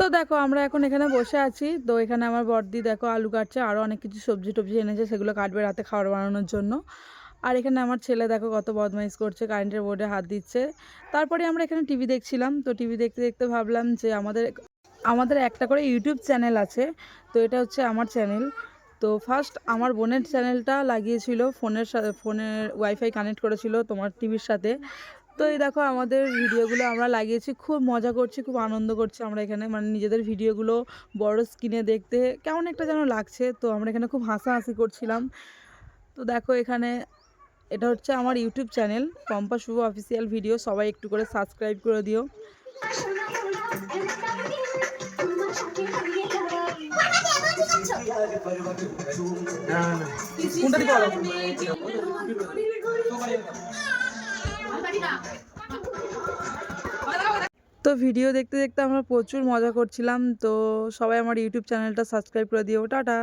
তো দেখো আমরা এখন এখানে বসে আছি। তো এখানে আমার বড়দি দেখো আলু কাটছে, আরও অনেক কিছু সবজি টবজি এনেছে, সেগুলো কাটবে রাতে খাবার বানানোর জন্য। আর এখানে আমার ছেলে দেখো কত বদমাইশ করছে, কারেন্টের বোর্ডে হাত দিচ্ছে। তারপরে আমরা এখানে টিভি দেখছিলাম। তো টিভি দেখতে দেখতে ভাবলাম যে আমাদের আমাদের একটা করে ইউটিউব চ্যানেল আছে। তো এটা হচ্ছে আমার চ্যানেল। তো ফার্স্ট আমার বোনের চ্যানেলটা লাগিয়েছিল ফোনের সাথে, ফোনের ওয়াইফাই কানেক্ট করেছিল তোমার টিভির সাথে। তো এই দেখো আমাদের ভিডিওগুলো আমরা লাগিয়েছি, খুব মজা করছি, খুব আনন্দ করছি আমরা এখানে, মানে নিজেদের ভিডিওগুলো বড় স্ক্রিনে দেখতে কেমন একটা যেন লাগছে। তো আমরা এখানে খুব হাসাহাসি করছিলাম। তো দেখো এখানে এটা হচ্ছে আমার ইউটিউব চ্যানেল পম্পা শুভ অফিসিয়াল ভিডিও, সবাই একটু করে সাবস্ক্রাইব করে দিও। তো ভিডিও দেখতে দেখতে আমরা প্রচুর মজা করছিলাম। তো সবাই আমার ইউটিউব চ্যানেলটা সাবস্ক্রাইব করে দিও। টাটা।